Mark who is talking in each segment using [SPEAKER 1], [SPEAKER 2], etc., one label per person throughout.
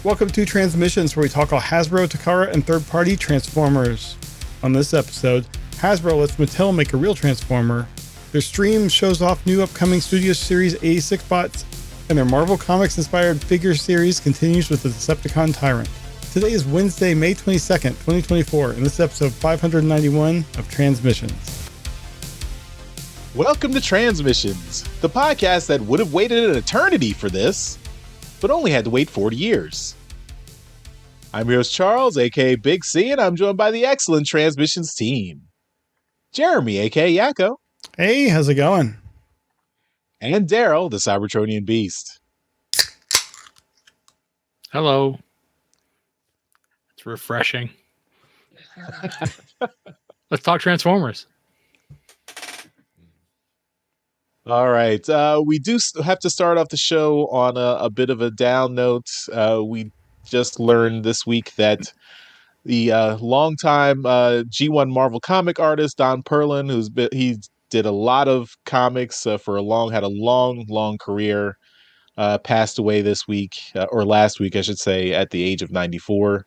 [SPEAKER 1] Welcome to Transmissions, where we talk all Hasbro, Takara, and third-party Transformers. On this episode, Hasbro lets Mattel make a real Transformer, their stream shows off new upcoming Studio Series 86 bots, and their Marvel Comics-inspired figure series continues with the Decepticon Tyrant. Today is Wednesday, May 22nd, 2024, and this is episode 591 of Transmissions.
[SPEAKER 2] Welcome to Transmissions, the podcast that would have waited an eternity for this, but only had to wait 40 years. I'm your host Charles, aka Big C, and I'm joined by the excellent Transmissions team. Jeremy, aka Yakko.
[SPEAKER 1] Hey, how's it going?
[SPEAKER 2] And Daryl, the Cybertronian Beast.
[SPEAKER 3] Hello. It's refreshing. Let's talk Transformers.
[SPEAKER 2] All right. We do have to start off the show on a bit of a down note. We just learned this week that the longtime G1 Marvel comic artist, Don Perlin, he did a lot of comics had a long career, passed away this week, or last week, I should say, at the age of 94.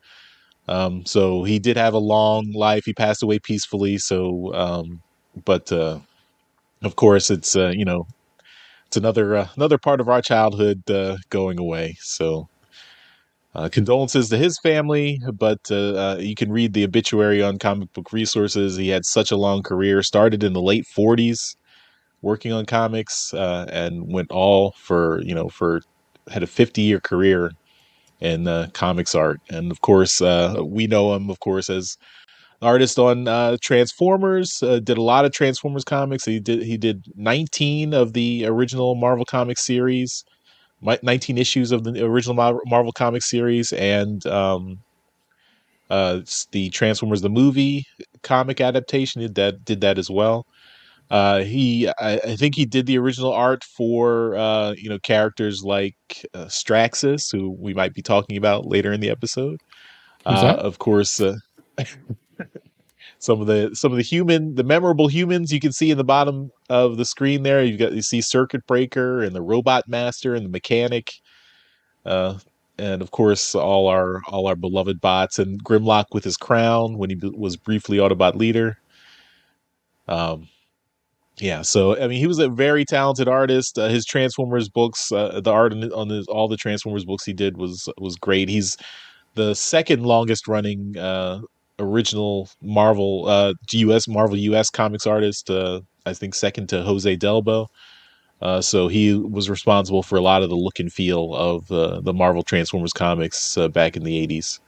[SPEAKER 2] So he did have a long life. He passed away peacefully. So, but of course, it's it's another part of our childhood going away. So condolences to his family, but you can read the obituary on Comic Book Resources. He had such a long career, started in the late 40s working on comics, and went all had a 50-year career in comics art. And of course, we know him, of course, as artist on Transformers. Did a lot of Transformers comics. He did 19 of the original Marvel Comics series, 19 issues of the original Marvel Comics series, and the Transformers the movie comic adaptation did that as well. I think he did the original art for characters like Straxus, who we might be talking about later in the episode. Of course, some of the memorable humans you can see in the bottom of the screen there. You see Circuit Breaker and the Robot Master and the Mechanic, and of course all our beloved bots, and Grimlock with his crown when he was briefly Autobot leader. Yeah, so I mean, he was a very talented artist. His Transformers books, the art on all the Transformers books he did was great. He's the second longest running original Marvel US comics artist. I think second to Jose Delbo. So he was responsible for a lot of the look and feel of the Marvel Transformers comics back in the 80s.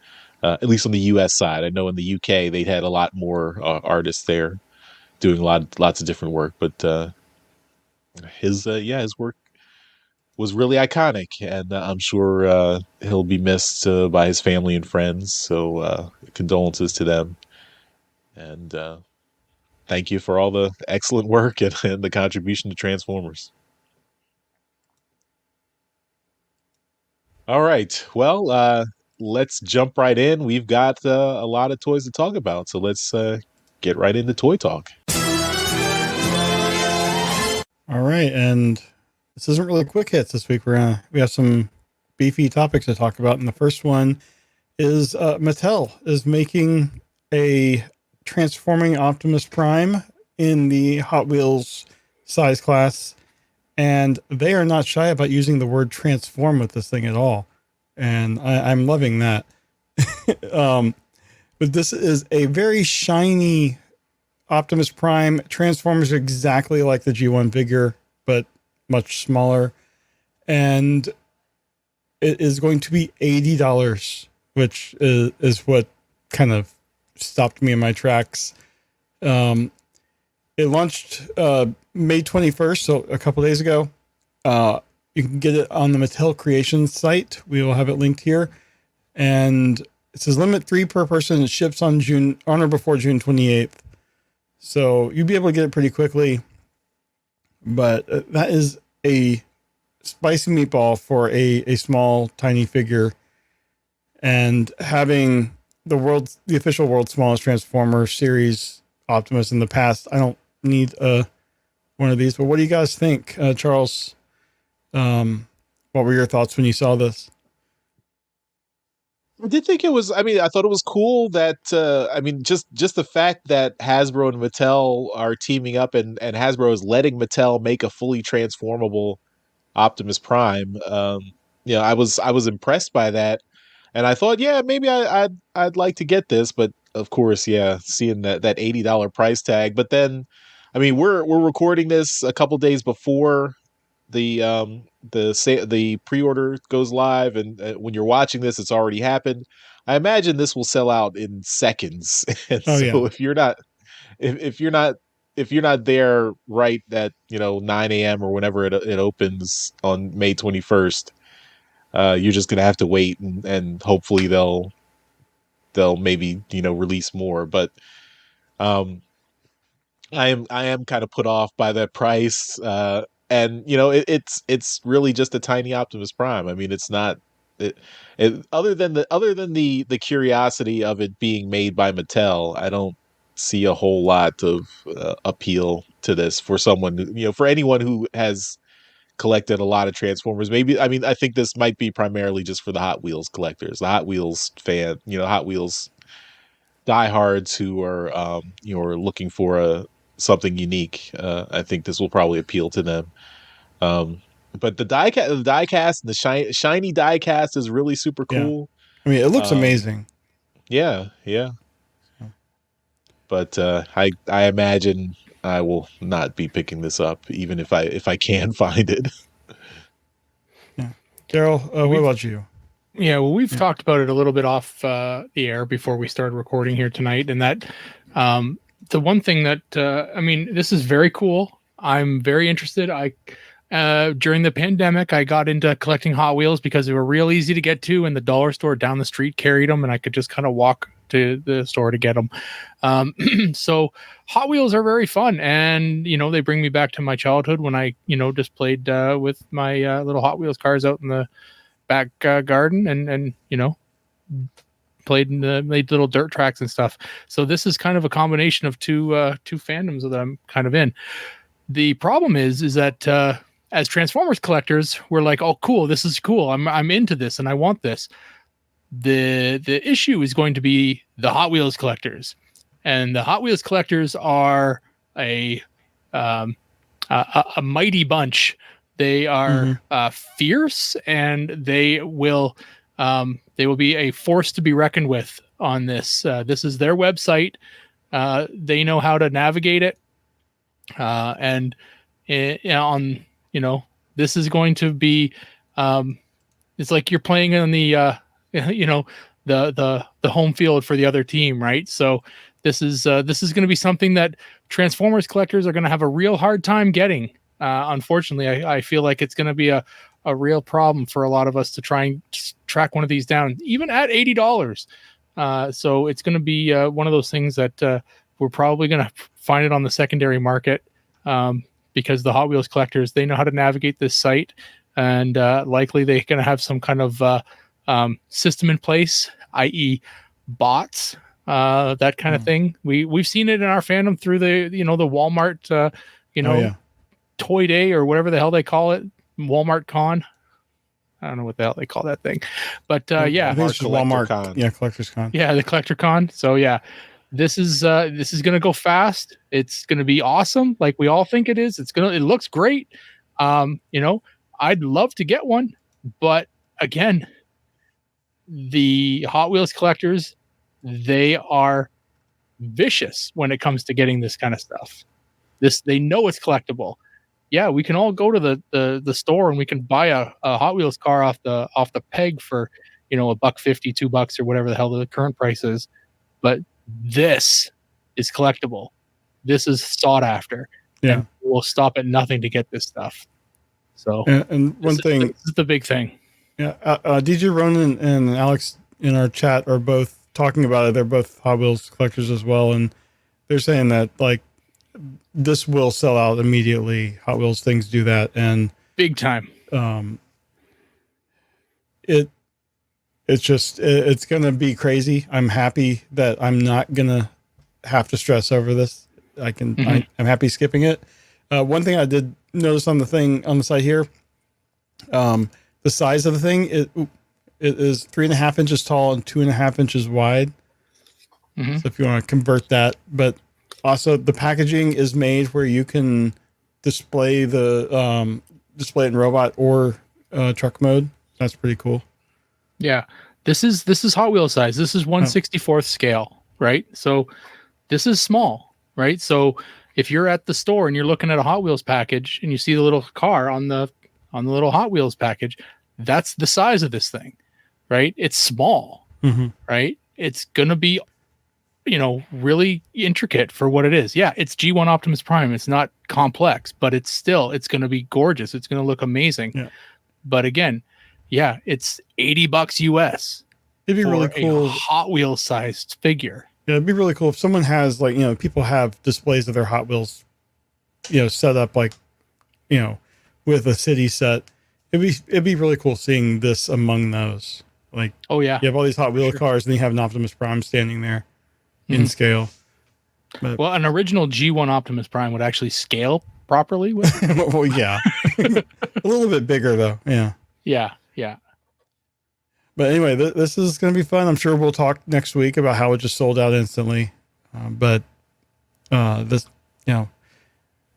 [SPEAKER 2] At least on the US side. I know in the UK they had a lot more artists there doing lots of different work, but his work was really iconic, and I'm sure he'll be missed by his family and friends. So condolences to them, and thank you for all the excellent work and the contribution to Transformers. All right, well, let's jump right in. We've got a lot of toys to talk about, so let's get right into Toy Talk.
[SPEAKER 1] All right, and this isn't really quick hits this week. We have some beefy topics to talk about, and the first one is Mattel is making a transforming Optimus Prime in the Hot Wheels size class, and they are not shy about using the word transform with this thing at all, and I'm loving that. But this is a very shiny Optimus Prime. Transformers exactly like the G1 figure, but much smaller. And it is going to be $80, which is what kind of stopped me in my tracks. It launched May 21st, so a couple days ago. You can get it on the Mattel Creations site. We will have it linked here. And it says limit 3 per person. It ships on or before June 28th. So you'll be able to get it pretty quickly, but that is a spicy meatball for a small, tiny figure. And having the official world's smallest Transformer series Optimus in the past, I don't need one of these. But what do you guys think, Charles? What were your thoughts when you saw this?
[SPEAKER 2] I did think it was. I mean, I thought it was cool that. I mean, just the fact that Hasbro and Mattel are teaming up, and Hasbro is letting Mattel make a fully transformable Optimus Prime. I was impressed by that, and I thought, yeah, maybe I'd like to get this, but of course, yeah, seeing that $80 price tag. But then, I mean, we're recording this a couple days before the pre-order goes live, and when you're watching this, it's already happened. I imagine this will sell out in seconds, and
[SPEAKER 1] Oh yeah.
[SPEAKER 2] so if you're not there right at 9 a.m. or whenever it opens on May 21st, you're just gonna have to wait, and hopefully they'll maybe release more. But um, I am kind of put off by that price, and it's really just a tiny Optimus Prime. I mean, it's not. Other than the curiosity of it being made by Mattel, I don't see a whole lot of appeal to this for someone for anyone who has collected a lot of Transformers. Maybe, I mean, I think this might be primarily just for the Hot Wheels collectors, the Hot Wheels fan, Hot Wheels diehards who are looking for something unique. I think this will probably appeal to them. But the diecast, and the shiny diecast is really super
[SPEAKER 1] Yeah.
[SPEAKER 2] cool.
[SPEAKER 1] I mean, it looks amazing.
[SPEAKER 2] Yeah. But I imagine I will not be picking this up, even if I can find it.
[SPEAKER 1] Yeah. Daryl, what about you?
[SPEAKER 3] Yeah, well, we've talked about it a little bit off the air before we started recording here tonight, and that the one thing that I mean, this is very cool. I'm very interested. During the pandemic, I got into collecting Hot Wheels because they were real easy to get to, and the dollar store down the street carried them, and I could just kind of walk to the store to get them. So Hot Wheels are very fun, and they bring me back to my childhood when I just played with my little Hot Wheels cars out in the back garden, and made little dirt tracks and stuff. So this is kind of a combination of two fandoms that I'm kind of in. The problem is that as Transformers collectors, we're like, oh, cool, this is cool. I'm into this and I want this. The issue is going to be the Hot Wheels collectors, and the Hot Wheels collectors are a mighty bunch. They are fierce, and they will be a force to be reckoned with on this. This is their website. They know how to navigate it, and this is going to be. It's like you're playing on the the home field for the other team, right? So this is going to be something that Transformers collectors are going to have a real hard time getting. Unfortunately, I feel like it's going to be a real problem for a lot of us to try and track one of these down, even at $80. So it's going to be one of those things that we're probably going to find it on the secondary market, because the Hot Wheels collectors, they know how to navigate this site, and likely they're going to have some kind of system in place, i.e. bots, that kind of thing. We've seen it in our fandom through the the Walmart Toy Day, or whatever the hell they call it, Walmart Con. I don't know what the hell they call that thing, but yeah,
[SPEAKER 1] I think it's just Walmart Con. Yeah, Collector's Con.
[SPEAKER 3] Yeah, the Collector Con. So yeah, this is going to go fast. It's going to be awesome, like we all think it is. It looks great. I'd love to get one, but again, the Hot Wheels collectors, they are vicious when it comes to getting this kind of stuff. They know it's collectible. Yeah, we can all go to the store and we can buy a Hot Wheels car off the peg for $1.50, $2, or whatever the hell the current price is. But this is collectible. This is sought after.
[SPEAKER 1] Yeah,
[SPEAKER 3] and we'll stop at nothing to get this stuff. So
[SPEAKER 1] and one thing,
[SPEAKER 3] this is the big thing.
[SPEAKER 1] Yeah, DJ Ronan and Alex in our chat are both talking about it. They're both Hot Wheels collectors as well, and they're saying that like this will sell out immediately. Hot Wheels things do that, and
[SPEAKER 3] big time.
[SPEAKER 1] It's gonna be crazy. I'm happy that I'm not gonna have to stress over this. I'm happy skipping it. One thing I did notice on the site here, the size of the thing, It is 3.5 inches tall and 2.5 inches wide.
[SPEAKER 3] Mm-hmm.
[SPEAKER 1] So if you want to convert that, but also the packaging is made where you can display display it in robot or truck mode. That's pretty cool.
[SPEAKER 3] Yeah, this is Hot Wheels size. This is 1/64th scale, right? So this is small, right? So if you're at the store and you're looking at a Hot Wheels package and you see the little car on the little Hot Wheels package, that's the size of this thing, right? It's small, right? It's gonna be, really intricate for what it is. Yeah, it's G1 Optimus Prime. It's not complex, but it's going to be gorgeous. It's going to look amazing.
[SPEAKER 1] Yeah.
[SPEAKER 3] But again, yeah, it's $80 US.
[SPEAKER 1] It'd be
[SPEAKER 3] for
[SPEAKER 1] really cool.
[SPEAKER 3] A Hot Wheels sized figure.
[SPEAKER 1] Yeah, it'd be really cool if someone has people have displays of their Hot Wheels, set up with a city set. It'd be really cool seeing this among those. Like,
[SPEAKER 3] oh yeah,
[SPEAKER 1] you have all these Hot Wheel cars, and you have an Optimus Prime standing there in scale. But,
[SPEAKER 3] well, an original G1 Optimus Prime would actually scale properly with.
[SPEAKER 1] well, yeah, a little bit bigger though. Yeah.
[SPEAKER 3] Yeah.
[SPEAKER 1] But anyway, this is going to be fun. I'm sure we'll talk next week about how it just sold out instantly. But this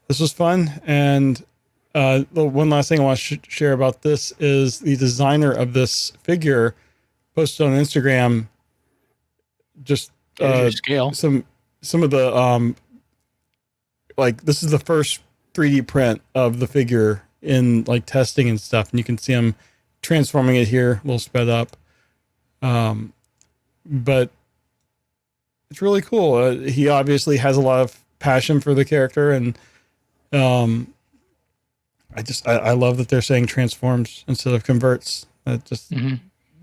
[SPEAKER 1] was fun. And the one last thing I want to share about this is the designer of this figure posted on Instagram just
[SPEAKER 3] scale
[SPEAKER 1] some of the this is the first 3D print of the figure in testing and stuff, and you can see him transforming it here, a little sped up. But it's really cool. He obviously has a lot of passion for the character, and I love that they're saying transforms instead of converts. That just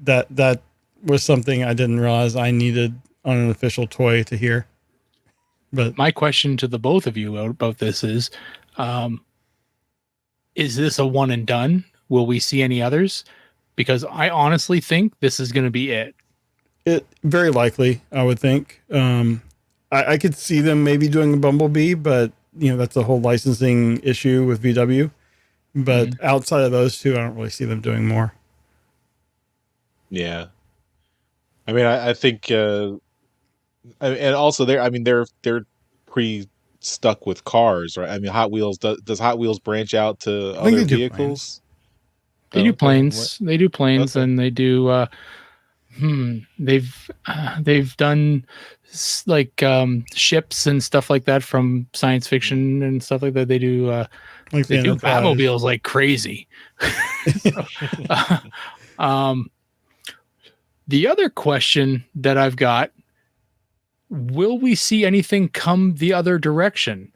[SPEAKER 1] that was something I didn't realize I needed on an official toy to hear. But
[SPEAKER 3] my question to the both of you about this is this a one and done? Will we see any others? Because I honestly think this is going to be it.
[SPEAKER 1] It very likely, I would think. I could see them maybe doing a Bumblebee, but that's a whole licensing issue with VW. But outside of those two, I don't really see them doing more.
[SPEAKER 2] Yeah, I mean, I think, and also they're pretty stuck with cars, right? I mean, Hot Wheels does Hot Wheels branch out to other vehicles?
[SPEAKER 3] They do planes. They do planes,
[SPEAKER 2] Okay.
[SPEAKER 3] and they do. They've done ships and stuff like that from science fiction and stuff like that. They do. They do Batmobiles like crazy. The other question that I've got: will we see anything come the other direction?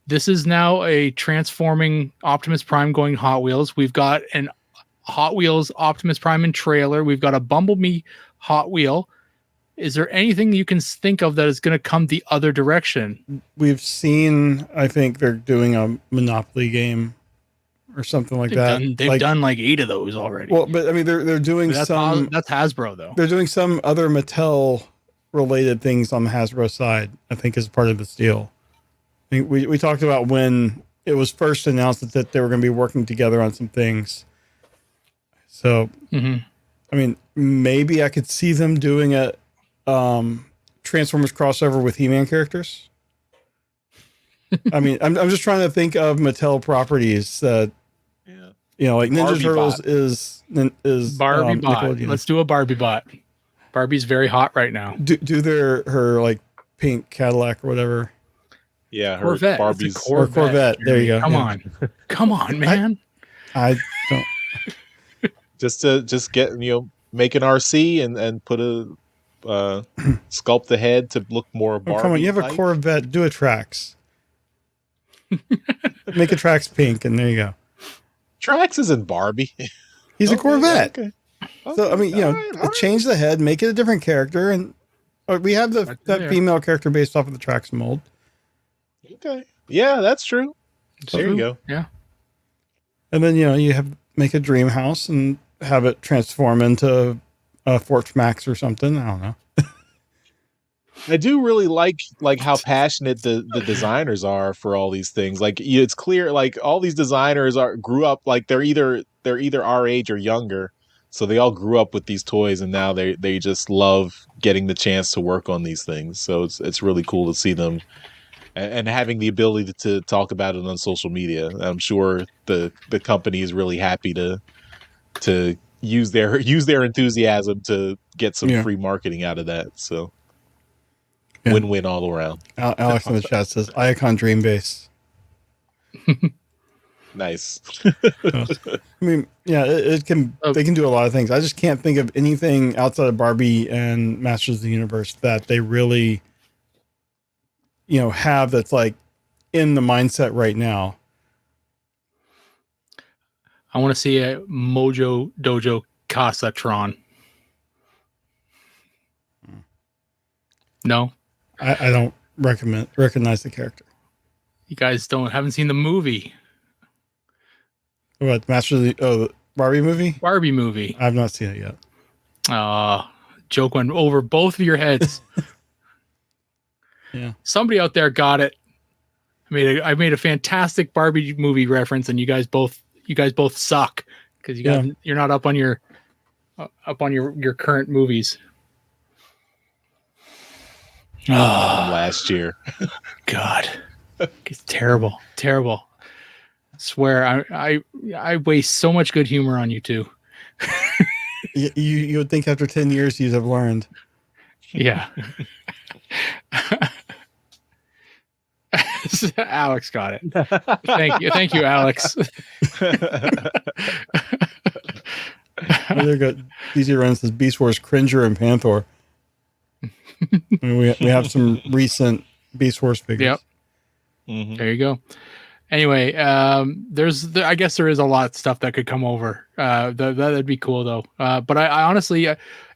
[SPEAKER 3] This is now a transforming Optimus Prime going Hot Wheels. We've got an Hot Wheels Optimus Prime and trailer. We've got a Bumblebee Hot Wheel. Is there anything you can think of that is going to come the other direction?
[SPEAKER 1] We've seen, I think they're doing a Monopoly game or something like that.
[SPEAKER 3] They've done like 8 of those already.
[SPEAKER 1] Well, but I mean, they're doing
[SPEAKER 3] that's Hasbro though.
[SPEAKER 1] They're doing some other Mattel related things on the Hasbro side, I think, as part of this deal. I mean, we talked about when it was first announced that they were going to be working together on some things. So, I mean, maybe I could see them doing a Transformers crossover with He-Man characters. I mean, I'm just trying to think of Mattel properties that, like Ninja
[SPEAKER 2] Barbie
[SPEAKER 1] Turtles
[SPEAKER 2] bot.
[SPEAKER 1] is
[SPEAKER 3] Barbie bot. Let's do a Barbie bot. Barbie's very hot right now.
[SPEAKER 1] Do her pink Cadillac or whatever.
[SPEAKER 2] Yeah, her
[SPEAKER 3] Corvette.
[SPEAKER 2] Barbie's
[SPEAKER 1] or Corvette. There you go.
[SPEAKER 3] Come on, man.
[SPEAKER 1] I don't.
[SPEAKER 2] just get make an RC and put a sculpt the head to look more Barbie.
[SPEAKER 1] Come on, you have a Corvette. Do a Trax. Make a Trax pink, and there you go.
[SPEAKER 2] Trax isn't Barbie.
[SPEAKER 1] He's a Corvette.
[SPEAKER 2] Okay.
[SPEAKER 1] So I mean, change the head, make it a different character, and we have that female character based off of the Trax mold.
[SPEAKER 2] Okay. Yeah, that's true. There you go.
[SPEAKER 3] Yeah.
[SPEAKER 1] And then you make a dream house and have it transform into a Fort Max or something. I don't know.
[SPEAKER 2] I do really like how passionate the designers are for all these things. Like, it's clear, like all these designers grew up, like they're either our age or younger. So they all grew up with these toys, and now they just love getting the chance to work on these things. So it's really cool to see them and having the ability to talk about it on social media. I'm sure the company is really happy to use their enthusiasm to get some
[SPEAKER 1] Yeah.
[SPEAKER 2] free marketing out of that. So
[SPEAKER 1] Yeah.
[SPEAKER 2] win-win all around.
[SPEAKER 1] Alex in the chat says Iacon Dream Base.
[SPEAKER 2] Nice.
[SPEAKER 1] I mean, yeah, it can. They can do a lot of things. I just can't think of anything outside of Barbie and Masters of the Universe that they really, have that's like in the mindset right now.
[SPEAKER 3] I want to see a Mojo Dojo Casatron. No,
[SPEAKER 1] I don't recognize the character.
[SPEAKER 3] you guys haven't seen the movie.
[SPEAKER 1] What, the Barbie movie?
[SPEAKER 3] Barbie movie.
[SPEAKER 1] I've not seen it yet.
[SPEAKER 3] Joke went over both of your heads.
[SPEAKER 1] Yeah.
[SPEAKER 3] Somebody out there got it. I made a fantastic Barbie movie reference, and you guys both suck because you're not up on your current movies.
[SPEAKER 2] From last year.
[SPEAKER 3] God, it's terrible. I swear, I waste so much good humor on you two.
[SPEAKER 1] You would think after 10 years you'd have learned.
[SPEAKER 3] Yeah. Alex got it. Thank you, Alex.
[SPEAKER 1] There go. DJ Ren says Beast Wars Cringer and Panther. I mean, we have some recent Beast Wars figures.
[SPEAKER 3] Yep. Mm-hmm. There you go. Anyway, I guess there is a lot of stuff that could come over. That'd be cool though. But I honestly,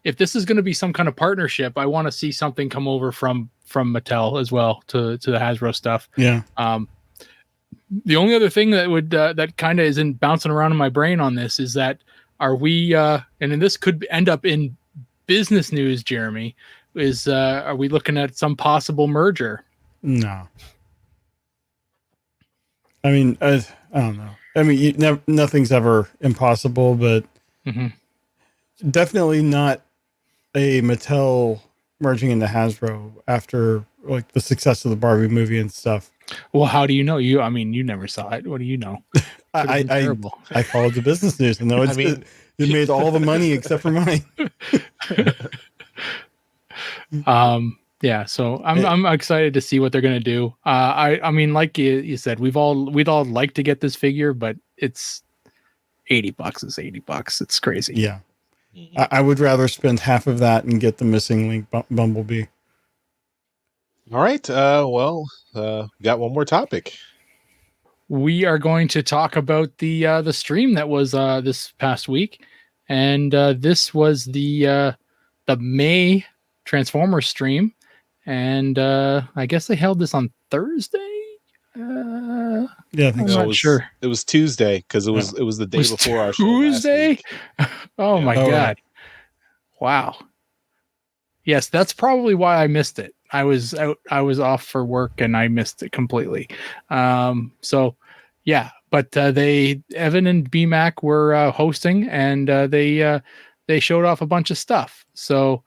[SPEAKER 3] if this is going to be some kind of partnership, I want to see something come over from Mattel as well to the Hasbro stuff.
[SPEAKER 1] Yeah.
[SPEAKER 3] The only other thing that would that kind of isn't bouncing around in my brain on this is that are we and then this could end up in business news, Jeremy, is are we looking at some possible merger?
[SPEAKER 1] No. I mean, I don't know. I mean, nothing's ever impossible, but definitely not a Mattel merging into Hasbro after like the success of the Barbie movie and stuff.
[SPEAKER 3] Well, how do you know? You never saw it. What do you know?
[SPEAKER 1] I followed the business news and know it made all the money except for mine.
[SPEAKER 3] Yeah, so I'm excited to see what they're gonna do. I mean, like you said, we'd all like to get this figure, but it's $80. It's $80. It's crazy.
[SPEAKER 1] Yeah, I would rather spend half of that and get the missing link Bumblebee.
[SPEAKER 2] All right. Got one more topic.
[SPEAKER 3] We are going to talk about the stream that was this past week, and this was the May Transformers stream. And I guess they held this on Thursday.
[SPEAKER 1] Yeah, I think
[SPEAKER 3] I'm not sure.
[SPEAKER 2] It was Tuesday because it was the day before our show.
[SPEAKER 3] Tuesday. Oh my God! Wow. Yes, that's probably why I missed it. I was I was off for work and I missed it completely. So yeah, but Evan and BMAC were hosting, and they showed off a bunch of stuff. So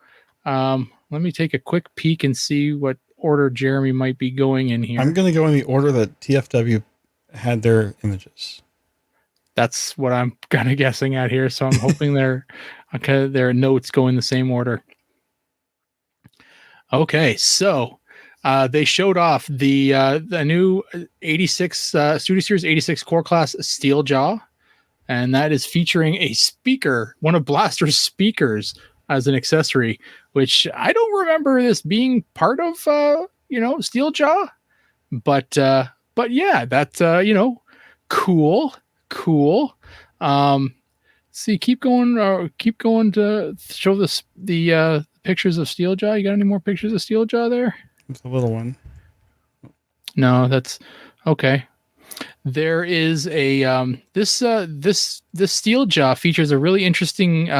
[SPEAKER 3] let me take a quick peek and see what order Jeremy might be going in here.
[SPEAKER 1] I'm going to go in the order that TFW had their images.
[SPEAKER 3] That's what I'm kind of guessing at here. So I'm hoping their notes go in the same order. Okay, so they showed off the new 86 Studio Series 86 Core Class Steel Jaw, and that is featuring a speaker, one of Blaster's speakers, as an accessory, which I don't remember this being part of Steel Jaw, but yeah, that's cool. See, keep going to show the pictures of Steel Jaw. You got any more pictures of Steel Jaw there?
[SPEAKER 1] It's a little one.
[SPEAKER 3] No, that's okay. There is a this Steel Jaw features a really interesting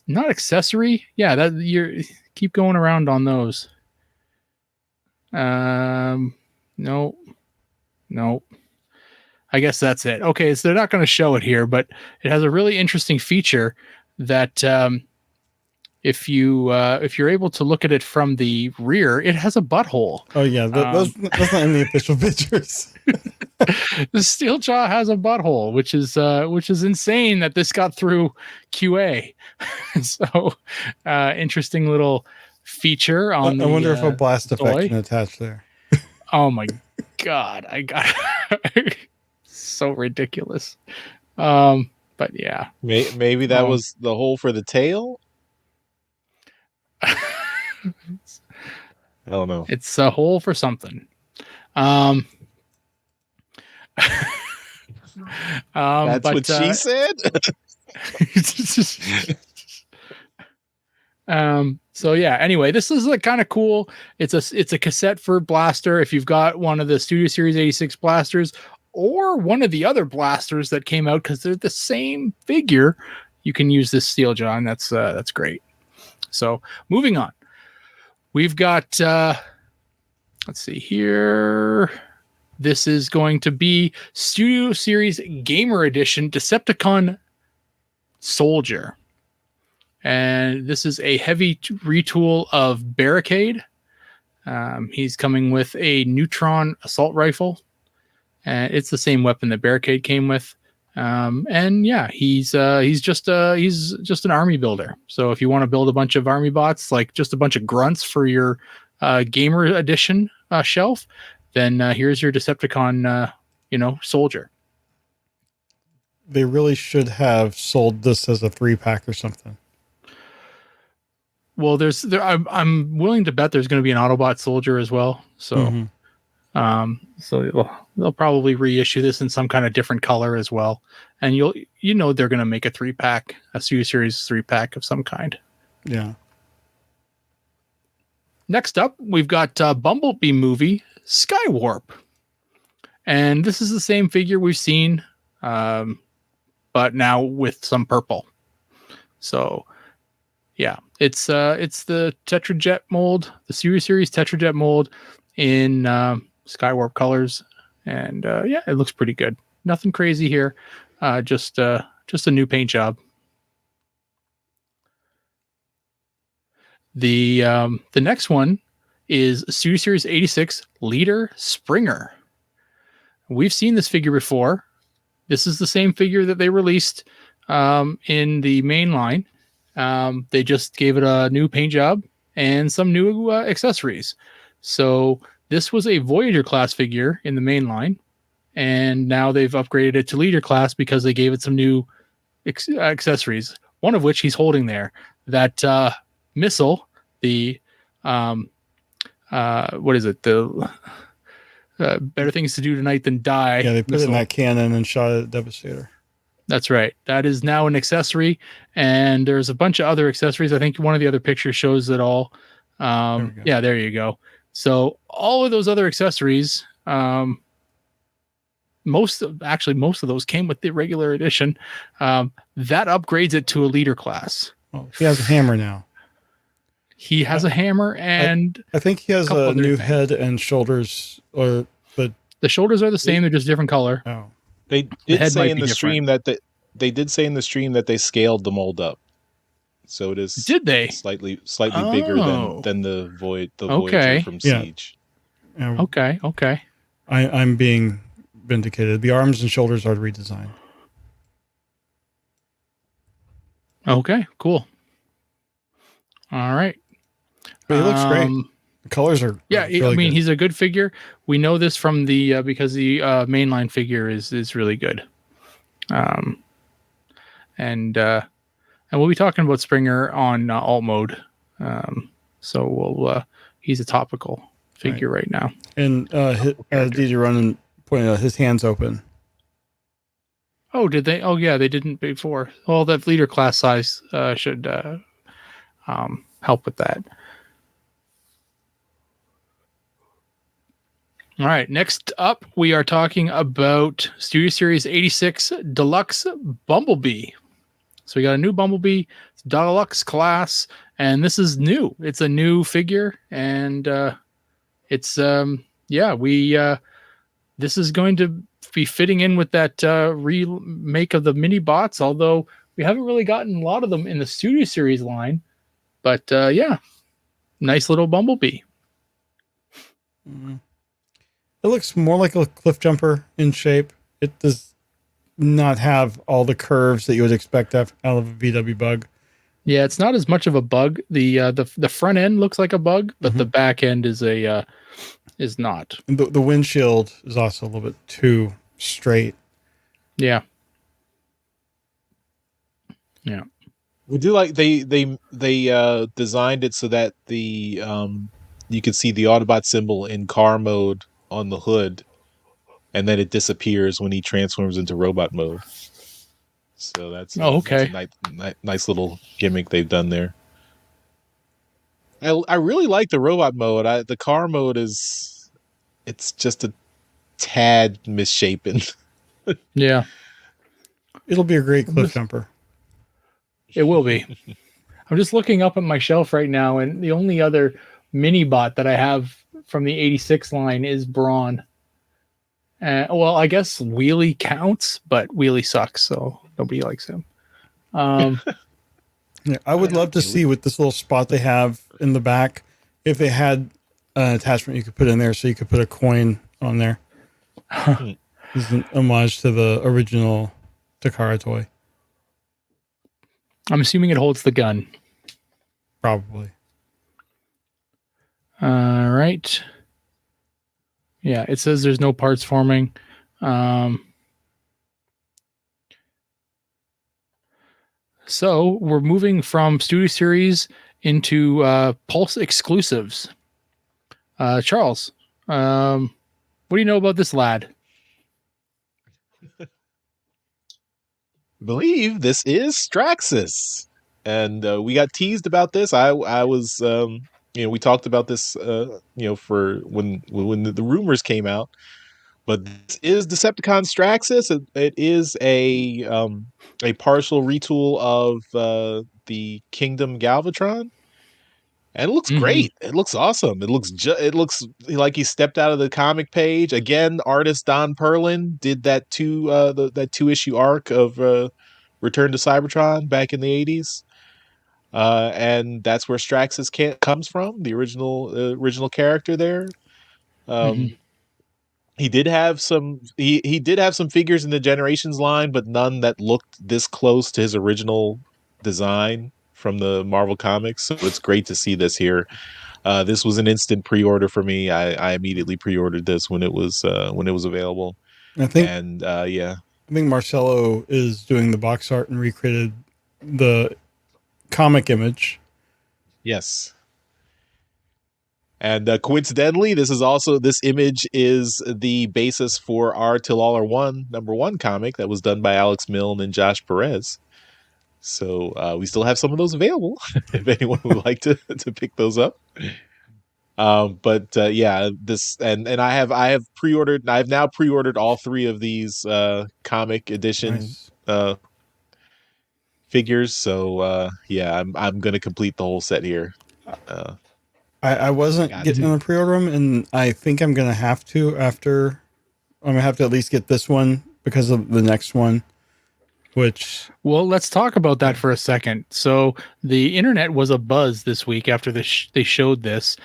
[SPEAKER 3] not accessory. Yeah, that you keep going around on those. No. I guess that's it. Okay, so they're not going to show it here, but it has a really interesting feature that if you're able to look at it from the rear, it has a butthole.
[SPEAKER 1] Oh yeah, that's not in the official pictures.
[SPEAKER 3] The Steeljaw has a butthole, which is insane that this got through QA. So interesting little feature on.
[SPEAKER 1] I wonder if a blast
[SPEAKER 3] toy.
[SPEAKER 1] effect can attach there.
[SPEAKER 3] Oh my god, I got so ridiculous. But yeah,
[SPEAKER 2] Maybe that was the hole for the tail. I don't know.
[SPEAKER 3] It's a hole for something.
[SPEAKER 2] That's what she said.
[SPEAKER 3] So yeah, anyway, this is like kind of cool. It's a cassette for blaster. If you've got one of the Studio Series 86 blasters or one of the other blasters that came out, because they're the same figure, you can use this Steeljaw, and that's great. So moving on, we've got let's see here. This is going to be Studio Series Gamer Edition Decepticon Soldier. And this is a heavy retool of Barricade. He's coming with a neutron assault rifle. And it's the same weapon that Barricade came with. And yeah, he's just an army builder. So if you want to build a bunch of army bots, like just a bunch of grunts for your Gamer Edition shelf, then here's your Decepticon, soldier.
[SPEAKER 1] They really should have sold this as a 3-pack or something.
[SPEAKER 3] Well, I'm willing to bet there's going to be an Autobot soldier as well. So, so they'll probably reissue this in some kind of different color as well. And they're going to make a 3-pack, a Studio Series 3-pack of some kind.
[SPEAKER 1] Yeah.
[SPEAKER 3] Next up, we've got Bumblebee movie Skywarp, and this is the same figure we've seen, but now with some purple. So, yeah, it's the Tetrajet mold, the Studio Series Tetrajet mold in Skywarp colors, and yeah, it looks pretty good. Nothing crazy here, just a new paint job. The next one is Studio Series 86 Leader Springer. We've seen this figure before. This is the same figure that they released in the main line. They just gave it a new paint job and some new accessories. So this was a Voyager class figure in the main line, and now they've upgraded it to Leader class because they gave it some new accessories. One of which he's holding there. That missile, the what is it? The Better Things to Do Tonight Than Die.
[SPEAKER 1] Yeah, they put
[SPEAKER 3] missile.
[SPEAKER 1] it in that cannon and shot it at Devastator.
[SPEAKER 3] That's right. That is now an accessory, and there's a bunch of other accessories. I think one of the other pictures shows it all. Yeah, there you go. So all of those other accessories, most of those came with the regular edition. That upgrades it to a Leader class.
[SPEAKER 1] Oh, he has a hammer now.
[SPEAKER 3] He has a hammer, and
[SPEAKER 1] I think he has a new head and shoulders, but
[SPEAKER 3] the shoulders are the same. They're just different color.
[SPEAKER 1] Oh,
[SPEAKER 2] they did say in the stream that they did say in the stream that they scaled the mold up, so it is. Did they slightly bigger than the Voyager from Siege?
[SPEAKER 1] Yeah.
[SPEAKER 3] Okay.
[SPEAKER 1] I'm being vindicated. The arms and shoulders are redesigned.
[SPEAKER 3] Okay, cool. All right.
[SPEAKER 1] But he looks great. The colors are
[SPEAKER 3] really good. He's a good figure. We know this from the because the mainline figure is really good. And we'll be talking about Springer on alt mode. So he's a topical figure right now. And
[SPEAKER 1] DJ Running pointed out his hands open.
[SPEAKER 3] Oh, did they? Oh, yeah, they didn't before. Well, that Leader class size should help with that. All right, next up, we are talking about Studio Series 86 Deluxe Bumblebee. So we got a new Bumblebee, Deluxe class, and this is new. It's a new figure, and it's we this is going to be fitting in with that remake of the mini bots, although we haven't really gotten a lot of them in the Studio Series line. But yeah, nice little Bumblebee.
[SPEAKER 1] Mm. It looks more like a cliff jumper in shape. It does not have all the curves that you would expect out of a VW bug.
[SPEAKER 3] Yeah, it's not as much of a bug. The front end looks like a bug, but the
[SPEAKER 1] Mhm.
[SPEAKER 3] back end is not.
[SPEAKER 1] And the windshield is also a little bit too straight.
[SPEAKER 3] Yeah. Yeah.
[SPEAKER 2] We do like they designed it so that the you could see the Autobot symbol in car mode on the hood, and then it disappears when he transforms into robot mode. So that's that's
[SPEAKER 3] Okay.
[SPEAKER 2] a nice little gimmick they've done there. I really like the robot mode. The car mode it's just a tad misshapen.
[SPEAKER 3] Yeah.
[SPEAKER 1] It'll be a great cliff jumper.
[SPEAKER 3] It will be. I'm just looking up at my shelf right now, and the only other mini bot that I have from the 86 line is Brawn. Well, I guess Wheelie counts, but Wheelie sucks, so nobody likes him.
[SPEAKER 1] Yeah, I would love to see with this little spot they have in the back, if they had an attachment you could put in there so you could put a coin on there. This is an homage to the original Takara toy.
[SPEAKER 3] I'm assuming it holds the gun.
[SPEAKER 1] Probably.
[SPEAKER 3] All right. Yeah, it says there's no parts forming. So we're moving from Studio Series into Pulse exclusives. Charles, what do you know about this lad?
[SPEAKER 2] I believe this is Straxus, and we got teased about this. I was we talked about this for when the rumors came out. But this is Decepticon Straxus. It is a partial retool of the Kingdom Galvatron, and it looks great. It looks awesome. It looks like he stepped out of the comic page again. Artist Don Perlin did that that 2-issue arc of Return to Cybertron back in the 80s. And that's where Straxus comes from, the original character there. He did have some figures in the Generations line, but none that looked this close to his original design from the Marvel Comics. So it's great to see this here. This was an instant pre-order for me. I immediately pre-ordered this when it was available.
[SPEAKER 1] I think
[SPEAKER 2] yeah.
[SPEAKER 1] I think Marcelo is doing the box art and recreated the comic image.
[SPEAKER 2] Yes. And coincidentally, this image is the basis for our Till All Are One #1 comic that was done by Alex Milne and Josh Perez. So we still have some of those available if anyone would like to pick those up. Yeah, this and I have pre-ordered. I've now pre-ordered all 3 of these comic edition figures. So yeah, I'm gonna complete the whole set here.
[SPEAKER 1] I wasn't getting to pre-order them, and I think I'm gonna have to after. I'm gonna have to at least get this one because of the next one. Well,
[SPEAKER 3] let's talk about that for a second. So the internet was abuzz this week after they showed this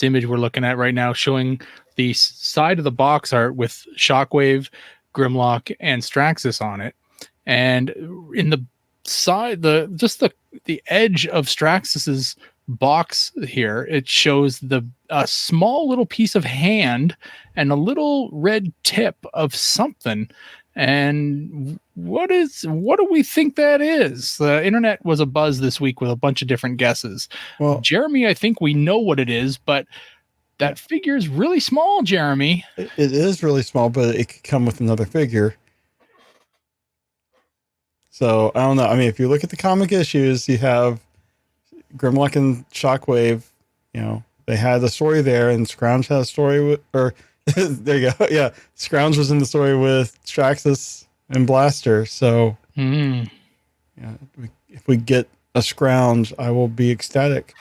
[SPEAKER 3] image we're looking at right now, showing the side of the box art with Shockwave, Grimlock, and Straxus on it, and in the side, the edge of Straxus's box here, it shows a small little piece of hand and a little red tip of something. And what do we think that is? The internet was abuzz this week with a bunch of different guesses. Well, Jeremy, I think we know what it is, but that figure is really small, Jeremy.
[SPEAKER 1] It is really small, but it could come with another figure. So I don't know. I mean, if you look at the comic issues, you have Grimlock and Shockwave. You know, they had a story there, and Scrounge had a story with, or there you go. Yeah, Scrounge was in the story with Straxus and Blaster. So, yeah, if we get a Scrounge, I will be ecstatic.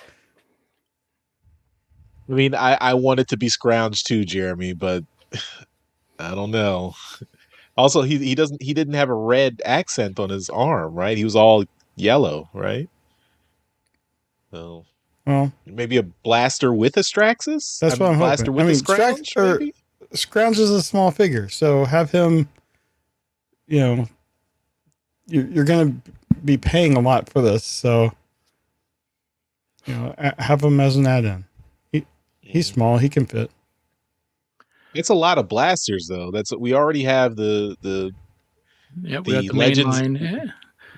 [SPEAKER 2] I mean, I want it to be Scrounge too, Jeremy, but I don't know. Also, he didn't have a red accent on his arm, right? He was all yellow, right? So
[SPEAKER 1] Well,
[SPEAKER 2] maybe a blaster with a Straxus? I
[SPEAKER 1] that's what
[SPEAKER 2] mean,
[SPEAKER 1] I'm
[SPEAKER 2] blaster
[SPEAKER 1] hoping. I
[SPEAKER 2] with a
[SPEAKER 1] mean,
[SPEAKER 2] Scrounge, maybe?
[SPEAKER 1] Scrounge is a small figure, so have him. You know, you're going to be paying a lot for this, so have him as an add-in. He's small; he can fit.
[SPEAKER 2] It's a lot of blasters, though. That's we already have
[SPEAKER 3] Yeah, we got
[SPEAKER 2] the
[SPEAKER 3] the main
[SPEAKER 2] Legends.
[SPEAKER 3] line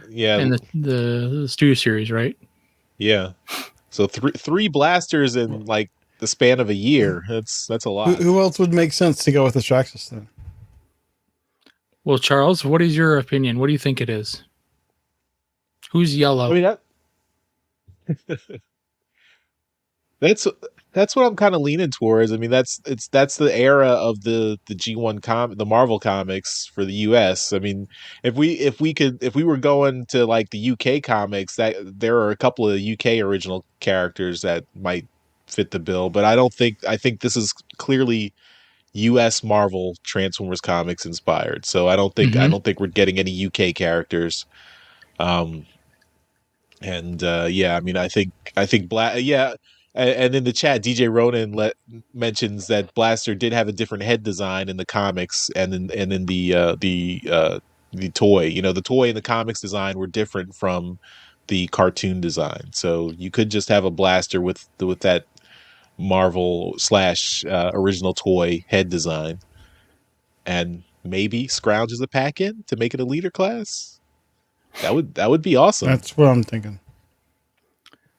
[SPEAKER 2] Yeah,
[SPEAKER 3] and the Studio Series, right?
[SPEAKER 2] yeah. So three blasters in like the span of a year. That's a lot.
[SPEAKER 1] Who else would make sense to go with the Straxus then?
[SPEAKER 3] Well, Charles, what is your opinion? What do you think it is? Who's yellow?
[SPEAKER 2] I mean, that's that's what I'm kind of leaning towards. I mean, that's the era of the G1 the Marvel comics for the US. I mean, if we were going to like the UK comics, that there are a couple of UK original characters that might fit the bill, but I think this is clearly US Marvel Transformers comics inspired. So I don't think we're getting any UK characters. Um and yeah, I mean, I think yeah, and in the chat, DJ Ronan mentions that Blaster did have a different head design in the comics and in the toy. You know, the toy and the comics design were different from the cartoon design. So you could just have a Blaster with that Marvel slash original toy head design, and maybe Scrounge as a pack in to make it a leader class. That would be awesome.
[SPEAKER 1] That's what I'm thinking.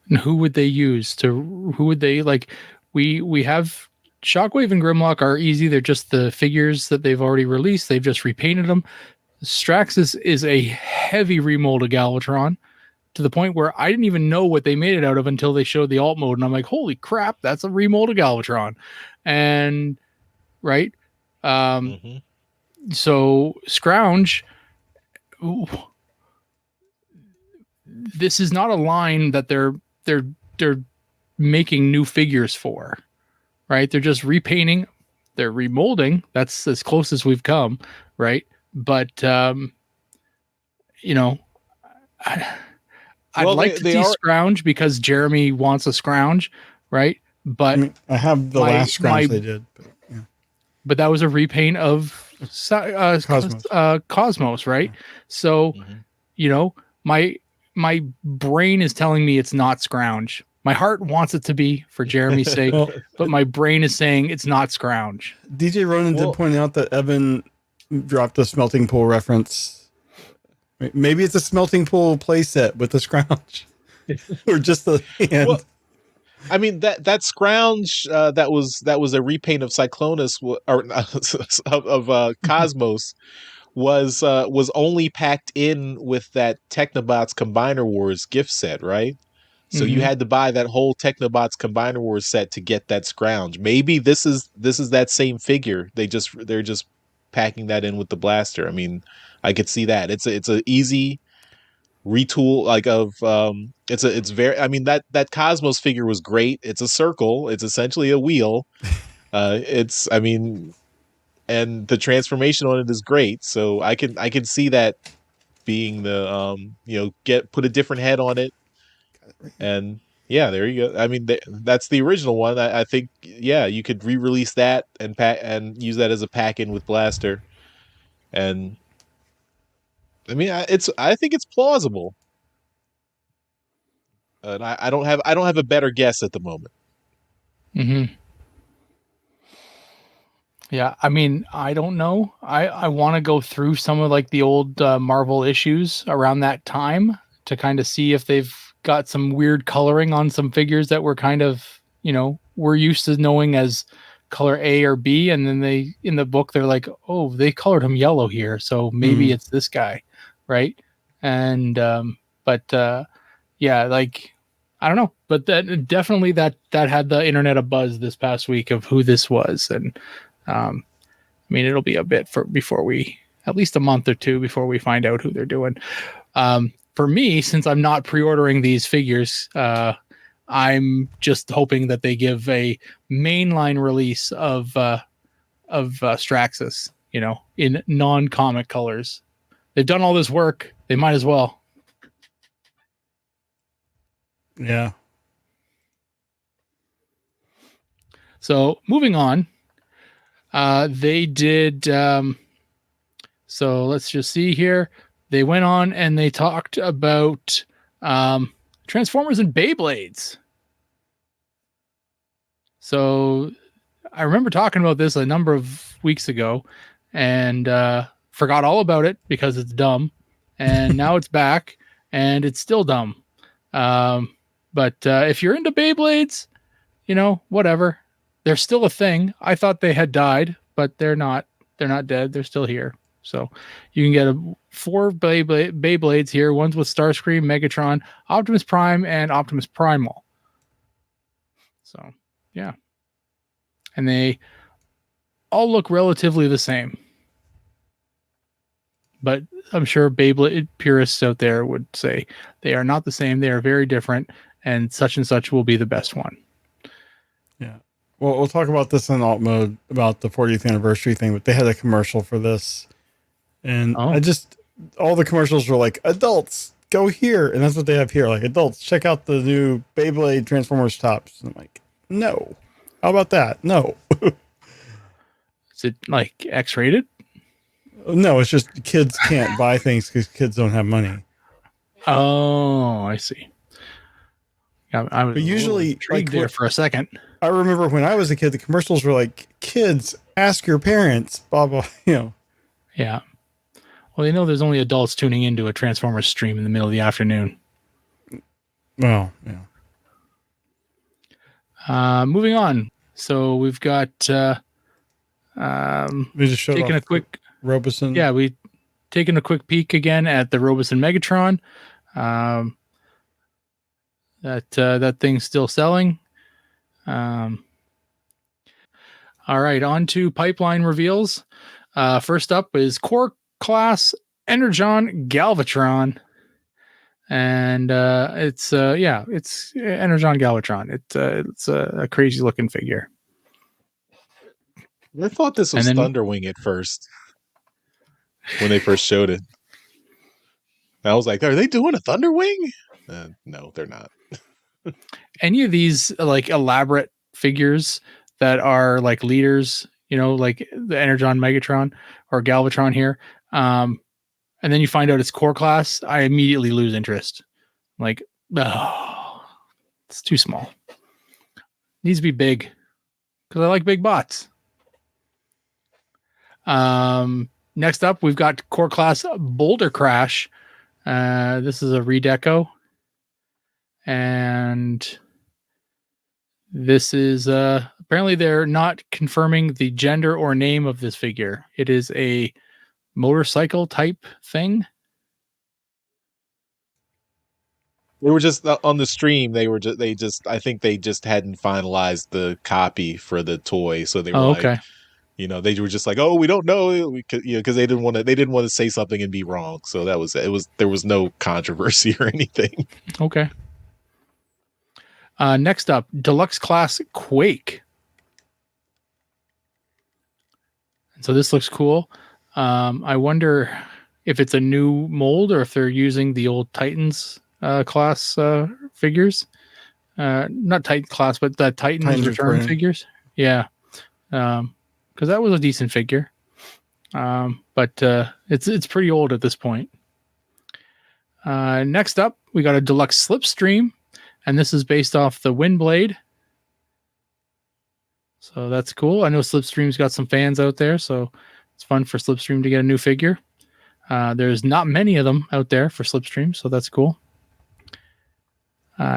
[SPEAKER 3] And who would they use to? Who would they like? We have Shockwave and Grimlock are easy. They're just the figures that they've already released. They've just repainted them. Straxus is a heavy remold of Galvatron to the point where I didn't even know what they made it out of until they showed the alt mode, and I'm like, holy crap, that's a remold of Galvatron. And right, so Scrounge. Ooh, this is not a line that they're making new figures for, right? They're just repainting, they're remolding. That's as close as we've come, right? But you know, I'd like to see Scrounge because Jeremy wants a Scrounge, right? But
[SPEAKER 1] I mean, I have the last Scrounge they did, but, yeah.
[SPEAKER 3] But that was a repaint of Cosmos, right? So, you know, my brain is telling me it's not Scrounge. My heart wants it to be for Jeremy's sake, but my brain is saying it's not Scrounge.
[SPEAKER 1] DJ Ronan did point out that Evan dropped a smelting pool reference. Maybe it's a smelting pool playset with the Scrounge, or just the hand.
[SPEAKER 2] Well, I mean that Scrounge that was a repaint of Cyclonus of Cosmos was only packed in with that Technobots Combiner Wars gift set, right? So you had to buy that whole Technobots Combiner Wars set to get that Scrounge. Maybe this is that same figure. They're just packing that in with the blaster. I mean, I could see that. It's a easy retool like of it's very, I mean, that Cosmos figure was great. It's a circle. It's essentially a wheel. It's, I mean, and the transformation on it is great. So I can see that being the put a different head on it, and yeah, there you go. I mean, that's the original one. I think, yeah, you could re-release that and use that as a pack-in with Blaster, and I mean, I think it's plausible, and I don't have a better guess at the moment.
[SPEAKER 3] Yeah, I mean, I don't know. I want to go through some of like the old Marvel issues around that time to kind of see if they've got some weird coloring on some figures that were kind of, we're used to knowing as color A or B, and then they, in the book, they're like, oh, they colored him yellow here, so maybe it's this guy, right? And yeah, like, I don't know, but that definitely that had the internet a buzz this past week of who this was. And I mean, it'll be a bit before we, at least a month or two before we find out who they're doing. For me, since I'm not pre-ordering these figures, I'm just hoping that they give a mainline release of Straxus, in non-comic colors. They've done all this work. They might as well.
[SPEAKER 1] Yeah.
[SPEAKER 3] So moving on, they did. So let's just see here. They went on and they talked about Transformers and Beyblades. So I remember talking about this a number of weeks ago and forgot all about it because it's dumb. And now it's back and it's still dumb. But if you're into Beyblades, whatever. They're still a thing. I thought they had died, but they're not. They're not dead. They're still here. So you can get 4 Beyblades here. One's with Starscream, Megatron, Optimus Prime, and Optimus Primal. So, yeah. And they all look relatively the same. But I'm sure Beyblade purists out there would say they are not the same. They are very different, and such will be the best one.
[SPEAKER 1] Yeah. Well, we'll talk about this in alt mode about the 40th anniversary thing, but they had a commercial for this. And all the commercials were like, adults, go here. And that's what they have here. Like, adults, check out the new Beyblade Transformers tops. And I'm like, no. How about that? No.
[SPEAKER 3] Is it like X-rated?
[SPEAKER 1] No, it's just kids can't buy things because kids don't have money.
[SPEAKER 3] Oh, I see. Yeah, I was
[SPEAKER 1] usually
[SPEAKER 3] intrigued there for a second.
[SPEAKER 1] I remember when I was a kid, the commercials were like, kids, ask your parents, blah, blah,
[SPEAKER 3] Yeah. Well, there's only adults tuning into a Transformers stream in the middle of the afternoon.
[SPEAKER 1] Well, yeah.
[SPEAKER 3] Moving on. So we've got
[SPEAKER 1] we just showed
[SPEAKER 3] taking a quick
[SPEAKER 1] Roboson.
[SPEAKER 3] Yeah, we taking a quick peek again at the Roboson Megatron. That thing's still selling. All right, on to pipeline reveals. First up is Core Class Energon Galvatron. And it's Energon Galvatron. It's a crazy looking figure.
[SPEAKER 2] I thought this was Thunderwing at first when they first showed it. I was like, are they doing a Thunderwing? No, they're not.
[SPEAKER 3] Any of these like elaborate figures that are like leaders, like the Energon Megatron or Galvatron here, and then you find out it's Core Class, I immediately lose interest. Like, it's too small. Needs to be big because I like big bots. Next up, we've got Core Class Boulder Crash. This is a redeco. And this is apparently they're not confirming the gender or name of this figure. It is a motorcycle type thing.
[SPEAKER 2] They were just on the stream. I think they just hadn't finalized the copy for the toy, so they were
[SPEAKER 3] okay.
[SPEAKER 2] They were just like, oh, we don't know, because they didn't want to say something and be wrong. So there was no controversy or anything.
[SPEAKER 3] Okay. Next up, Deluxe Class Quake. So this looks cool. I wonder if it's a new mold or if they're using the old Titans class figures. Not Titan class, but the Titans Return figures. Yeah. Because that was a decent figure. But it's pretty old at this point. Next up, we got a Deluxe Slipstream. And this is based off the Windblade. So that's cool. I know Slipstream's got some fans out there, so it's fun for Slipstream to get a new figure. There's not many of them out there for Slipstream, so that's cool.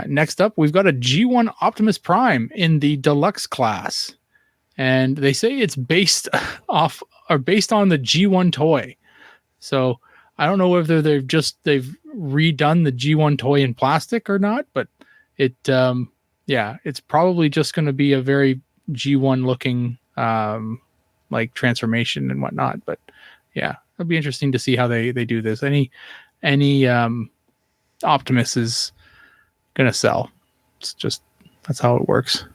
[SPEAKER 3] Next up, we've got a G1 Optimus Prime in the Deluxe class. And they say it's based on the G1 toy. So I don't know whether they've redone the G1 toy in plastic or not, but it's probably just going to be a very G1 looking like transformation and whatnot. But yeah, it'll be interesting to see how they do this. Any Optimus is going to sell. It's just, that's how it works.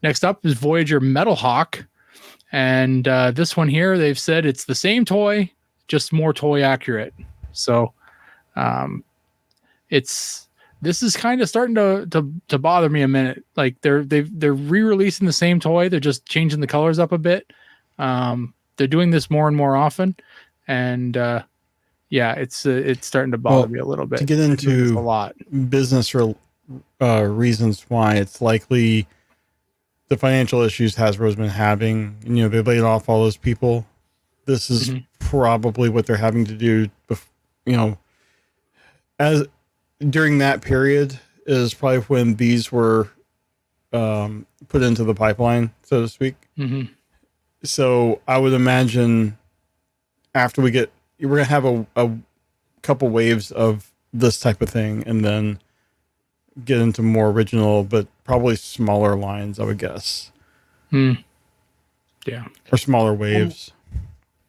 [SPEAKER 3] Next up is Voyager Metal Hawk. And this one here, they've said it's the same toy, just more toy accurate. So this is kind of starting to bother me a minute. Like they're re-releasing the same toy, they're just changing the colors up a bit. They're doing this more and more often, and it's starting to bother me a little bit.
[SPEAKER 1] To get into
[SPEAKER 3] a lot
[SPEAKER 1] business reasons why, it's likely the financial issues Hasbro's been having. You know, they laid off all those people. This is probably what they're having to do. You know, as during that period is probably when these were put into the pipeline, so to speak. So I would imagine after we're gonna have a couple waves of this type of thing, and then get into more original, but probably smaller lines, I would guess.
[SPEAKER 3] Yeah,
[SPEAKER 1] or smaller waves.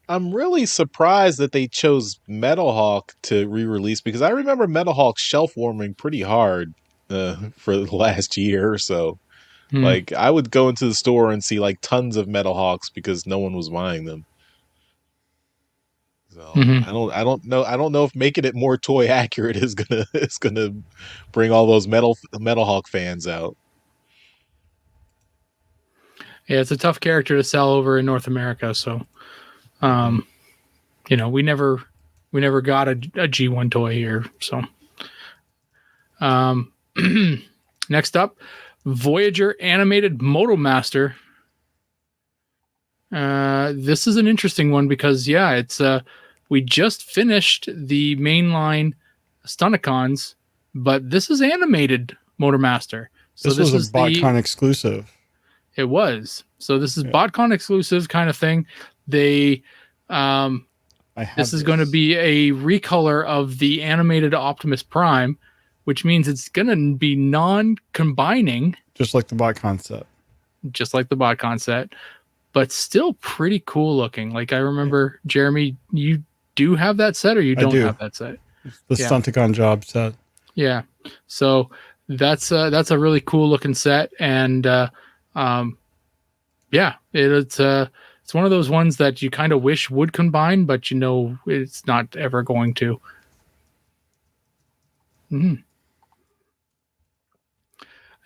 [SPEAKER 2] I'm really surprised that they chose Metal Hawk to re-release, because I remember Metal Hawk shelf warming pretty hard for the last year or so. Like, I would go into the store and see like tons of Metal Hawks because no one was buying them. So I don't know if making it more toy accurate is gonna bring all those Metal Hawk fans out.
[SPEAKER 3] Yeah, it's a tough character to sell over in North America. So, you know, we never got a G1 toy here. So, next up, Voyager animated Motomaster. This is an interesting one because it's we just finished the mainline Stunticons, but this is animated Motomaster. So
[SPEAKER 1] this was a BotCon exclusive.
[SPEAKER 3] It was. So this is BotCon exclusive kind of thing. They this is going to be a recolor of the animated Optimus Prime, which means it's going to be non-combining,
[SPEAKER 1] just like the BotCon set, but still pretty cool looking. Like, I remember, Jeremy, you do have that set, or you don't have that set? The Stunticon job set.
[SPEAKER 3] Yeah. So that's a really cool looking set, and it's one of those ones that you kind of wish would combine, but you know it's not ever going to.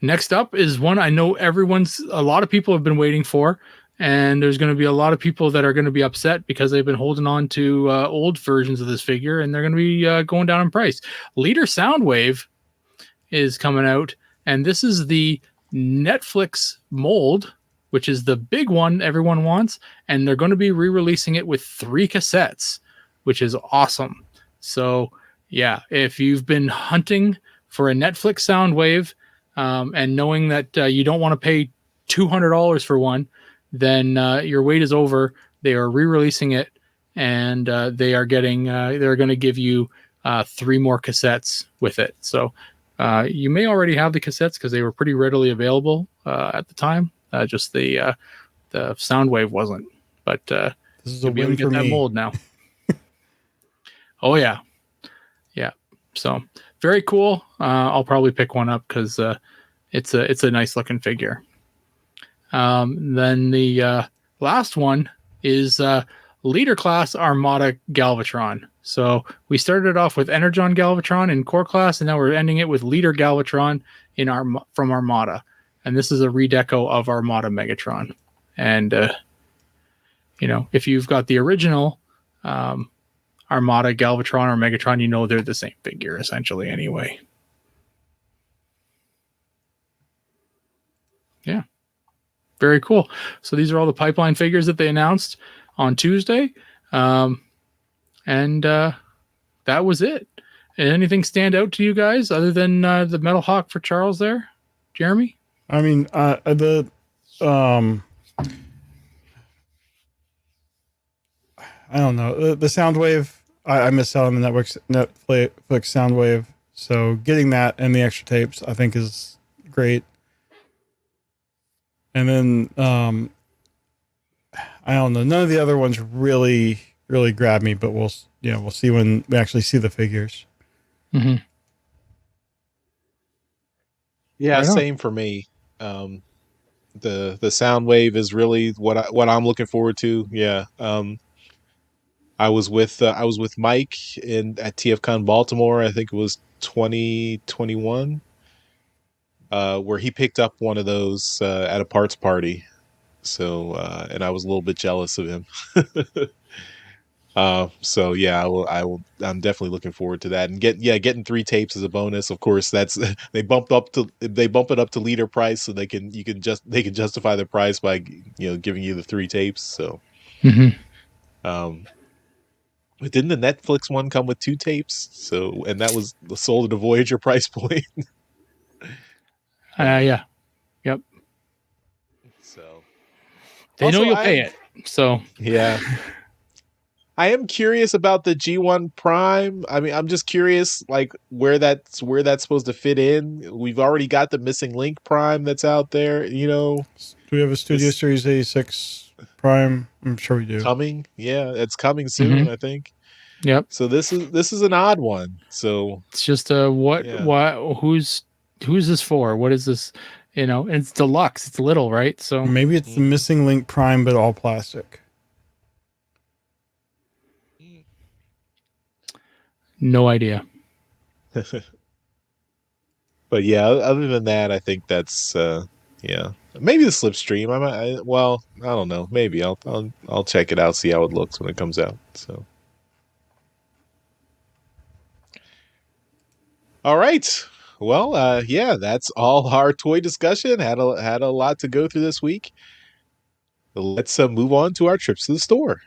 [SPEAKER 3] Next up is one I know a lot of people have been waiting for, and there's going to be a lot of people that are going to be upset because they've been holding on to old versions of this figure, and they're going to be going down in price. Leader Soundwave is coming out, and this is the Netflix mold, which is the big one everyone wants, and they're going to be re-releasing it with 3 cassettes, which is awesome. So, yeah, if you've been hunting for a Netflix Soundwave, and knowing that you don't want to pay $200 for one, then your wait is over. They are re-releasing it, and they are getting they're going to give you 3 more cassettes with it. So you may already have the cassettes because they were pretty readily available at the time. Just the Soundwave wasn't, but
[SPEAKER 1] this is a
[SPEAKER 3] win for me. That mold now. Oh yeah. So very cool. I'll probably pick one up because it's a nice looking figure. Then the last one is Leader Class Armada Galvatron. So we started off with Energon Galvatron in Core Class, and now we're ending it with Leader Galvatron from Armada. And this is a redeco of Armada Megatron. And if you've got the original Armada Galvatron or Megatron, you know they're the same figure essentially anyway. Yeah. Very cool. So these are all the pipeline figures that they announced on Tuesday. And that was it. And anything stand out to you guys other than the Metal Hawk for Charles there, Jeremy?
[SPEAKER 1] I mean, I don't know. The Soundwave, I missed out on the Netflix Soundwave. So getting that and the extra tapes, I think, is great. And then, I don't know. None of the other ones really grab me, but we'll see when we actually see the figures.
[SPEAKER 3] Mm-hmm.
[SPEAKER 2] Yeah, same for me. The sound wave is really what I'm looking forward to. Yeah. I was with Mike at TFCon Baltimore. I think it was 2021, where he picked up one of those at a parts party. So and I was a little bit jealous of him. So yeah, I'm definitely looking forward to that, and getting 3 tapes as a bonus. Of course, that's they bump it up to leader price, so they can justify the price by giving you the 3 tapes. So um, but didn't the Netflix one come with 2 tapes? So, and that was sold at a Voyager price point.
[SPEAKER 3] Yeah. Yep.
[SPEAKER 2] So
[SPEAKER 3] They know you'll pay it. So
[SPEAKER 2] yeah. I am curious about the G1 Prime. I mean, I'm just curious, like where that's supposed to fit in. We've already got the Missing Link Prime that's out there.
[SPEAKER 1] Do we have a Studio Series 86 Prime? I'm sure we do.
[SPEAKER 2] Coming, yeah, it's coming soon. I think.
[SPEAKER 3] Yep.
[SPEAKER 2] So this is an odd one. So
[SPEAKER 3] it's just who's this for? What is this? It's deluxe. It's little, right? So
[SPEAKER 1] maybe it's the Missing Link Prime, but all plastic.
[SPEAKER 3] No idea.
[SPEAKER 2] But yeah, other than that, I think that's yeah. Maybe the Slipstream. I don't know. Maybe I'll check it out, see how it looks when it comes out. So, all right. Well, yeah, that's all our toy discussion. Had a lot to go through this week. Let's move on to our trips to the store.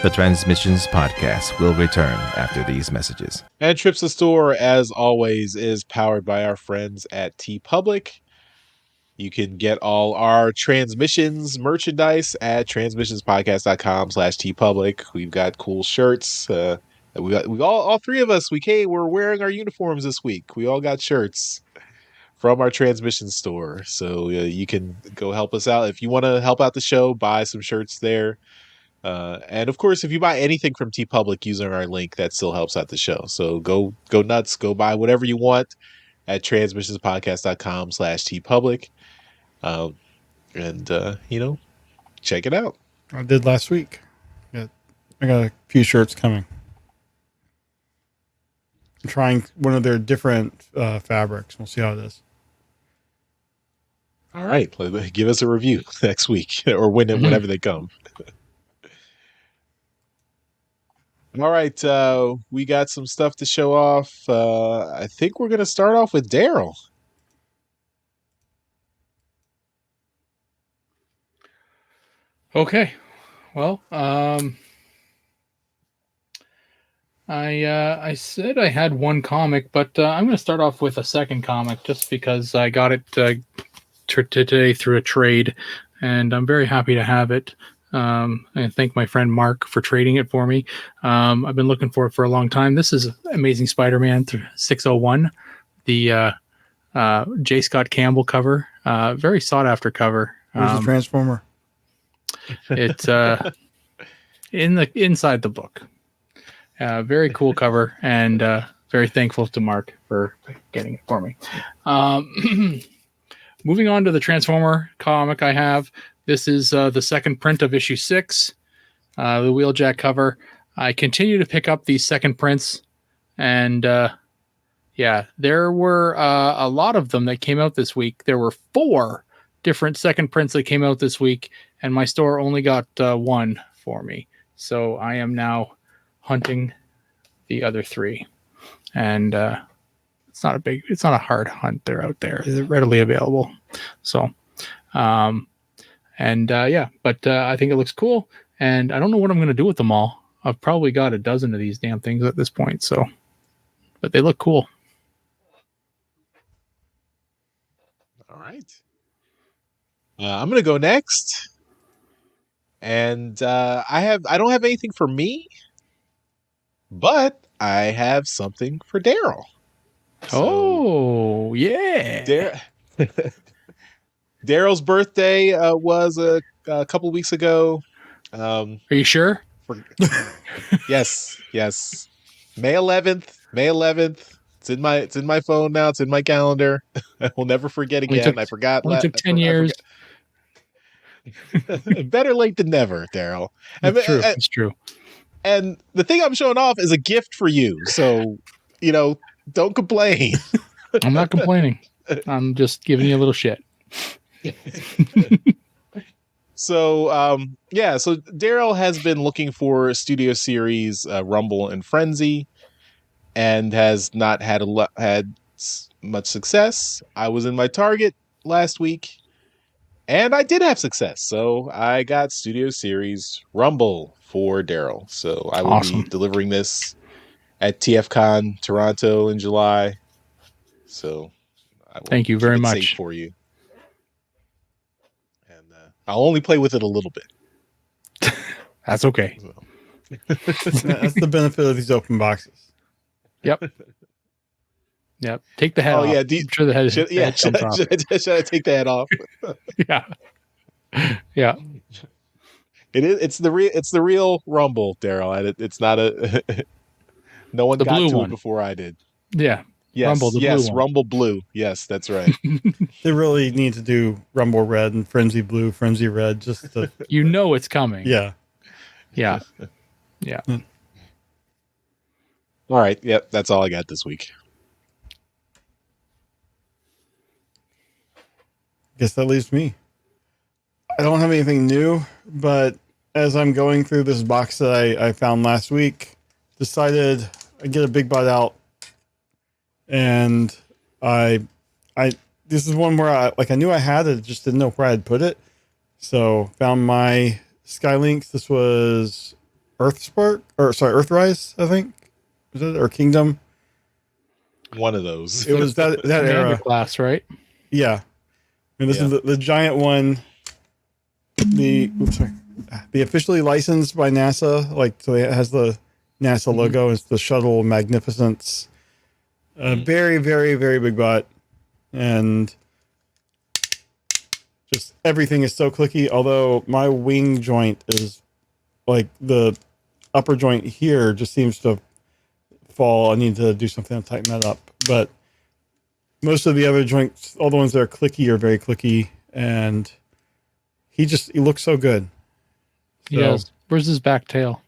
[SPEAKER 4] The Transmissions Podcast will return after these messages.
[SPEAKER 2] And Trips to the Store, as always, is powered by our friends at TeePublic. You can get all our Transmissions merchandise at transmissionspodcast.com/TeePublic. We've got cool shirts. We all 3 of us. We're wearing our uniforms this week. We all got shirts from our Transmission store. So you can go help us out. If you want to help out the show, buy some shirts there. And of course, if you buy anything from TeePublic using our link, that still helps out the show. So go nuts, go buy whatever you want at transmissionspodcast.com/TeePublic. And check it out.
[SPEAKER 1] I did last week. I got a few shirts coming. I'm trying one of their different fabrics. We'll see how it is.
[SPEAKER 2] All right, give us a review next week or whenever they come. All right, we got some stuff to show off. I think we're going to start off with Daryl.
[SPEAKER 3] Okay. Well, I said I had one comic, but I'm going to start off with a second comic just because I got it today through a trade, and I'm very happy to have it. I thank my friend Mark for trading it for me. I've been looking for it for a long time. This is Amazing Spider-Man 601, the J. Scott Campbell cover. Very sought after cover.
[SPEAKER 1] Where's the Transformer?
[SPEAKER 3] It's inside the book. Very cool cover, and very thankful to Mark for getting it for me. Moving on to the Transformer comic I have. This is the second print of issue 6, the Wheeljack cover. I continue to pick up these second prints, and there were a lot of them that came out this week. There were 4 different second prints that came out this week, and my store only got 1 for me. So I am now hunting the other 3, and it's not a hard hunt. They're out there. They're readily available. So, but I think it looks cool, and I don't know what I'm going to do with them all. I've probably got a dozen of these damn things at this point. So, but they look cool.
[SPEAKER 2] All right. I'm going to go next. And I don't have anything for me, but I have something for Daryl.
[SPEAKER 3] Oh, yeah.
[SPEAKER 2] Daryl's birthday was a couple weeks ago.
[SPEAKER 3] Are you sure?
[SPEAKER 2] Yes. May 11th. It's in my phone now. It's in my calendar. I will never forget again. I forgot.
[SPEAKER 3] Only took 10 years.
[SPEAKER 2] Better late than never, Daryl.
[SPEAKER 3] It's true. It's true.
[SPEAKER 2] And the thing I'm showing off is a gift for you. So, don't complain.
[SPEAKER 3] I'm not complaining. I'm just giving you a little shit.
[SPEAKER 2] So, so Daryl has been looking for Studio Series Rumble and Frenzy, and has not had much success. I was in my Target last week, and I did have success. So I got Studio Series Rumble for Daryl. So I will be delivering this at TFCon Toronto in July. So I will
[SPEAKER 3] thank you very much
[SPEAKER 2] safe for you. And I'll only play with it a little bit.
[SPEAKER 3] That's okay.
[SPEAKER 2] So.
[SPEAKER 1] That's the benefit of these open boxes.
[SPEAKER 3] Yep. Take the head off.
[SPEAKER 2] Yeah.
[SPEAKER 3] I'm sure the head.
[SPEAKER 2] Should I take the head off?
[SPEAKER 3] Yeah.
[SPEAKER 2] It is. It's the real Rumble, Daryl. It's not a. No one got to it before I did.
[SPEAKER 3] Yeah.
[SPEAKER 2] Yes.
[SPEAKER 3] Rumble, the blue one.
[SPEAKER 2] Rumble Blue. Yes, that's right.
[SPEAKER 1] They really need to do Rumble Red and Frenzy Blue, Frenzy Red, just to.
[SPEAKER 3] It's coming.
[SPEAKER 1] Yeah.
[SPEAKER 3] Yeah.
[SPEAKER 2] All right. Yep. That's all I got this week.
[SPEAKER 1] Guess that leaves me. I don't have anything new, but as I'm going through this box that I found last week, decided I'd get a big bot out, and I this is one where I knew I had it, just didn't know where I'd put it. So found my Skylinks. This was Earthrise, I think. Was it, or Kingdom?
[SPEAKER 2] One of those.
[SPEAKER 1] It was that era
[SPEAKER 3] class, right?
[SPEAKER 1] Yeah. And this is the giant one. The officially licensed by NASA, so it has the NASA logo. It's the Shuttle Magnificence. Very, very, very big bot, and just everything is so clicky. Although my wing joint is the upper joint here just seems to fall. I need to do something to tighten that up. But most of the other joints, all the ones that are clicky, are very clicky, and he looks so good.
[SPEAKER 3] Yes. Where's his back tail?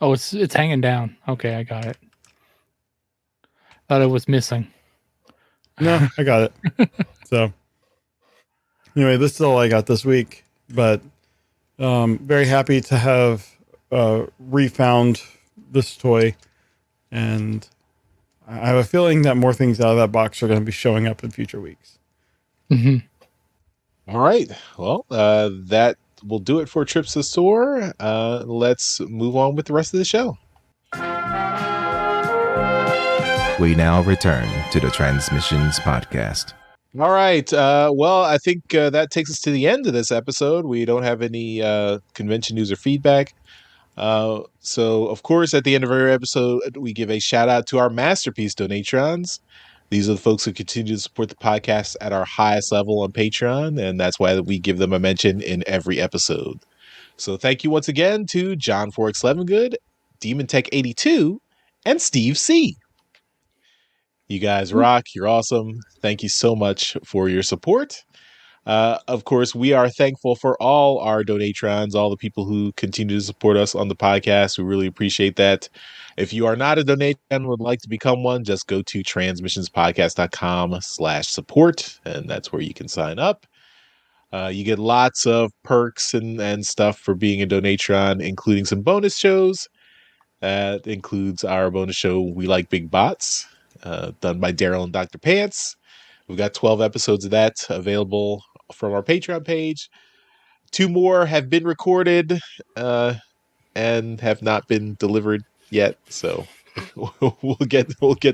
[SPEAKER 3] Oh, it's hanging down. Okay, I got it. Thought it was missing.
[SPEAKER 1] No, I got it. So anyway, this is all I got this week, but very happy to have refound this toy, and I have a feeling that more things out of that box are going to be showing up in future weeks.
[SPEAKER 2] All right. Well, that will do it for Trips to the Store. Let's move on with the rest of the show.
[SPEAKER 4] We now return to the Transmissions Podcast.
[SPEAKER 2] All right. Well, I think that takes us to the end of this episode. We don't have any convention news or feedback. So, of course, at the end of every episode, we give a shout out to our Masterpiece Donatrons. These are the folks who continue to support the podcast at our highest level on Patreon, and that's why we give them a mention in every episode. So thank you once again to John Forex Levengood, Demon Tech 82, and Steve C. You guys rock. You're awesome. Thank you so much for your support. Of course, we are thankful for all our Donatrons, all the people who continue to support us on the podcast. We really appreciate that. If you are not a Donatron and would like to become one, just go to transmissionspodcast.com/support, and that's where you can sign up. You get lots of perks and stuff for being a Donatron, including some bonus shows. That includes our bonus show, We Like Big Bots, done by Daryl and Dr. Pants. We've got 12 episodes of that available from our Patreon page. 2 more have been recorded and have not been delivered yet, so we'll get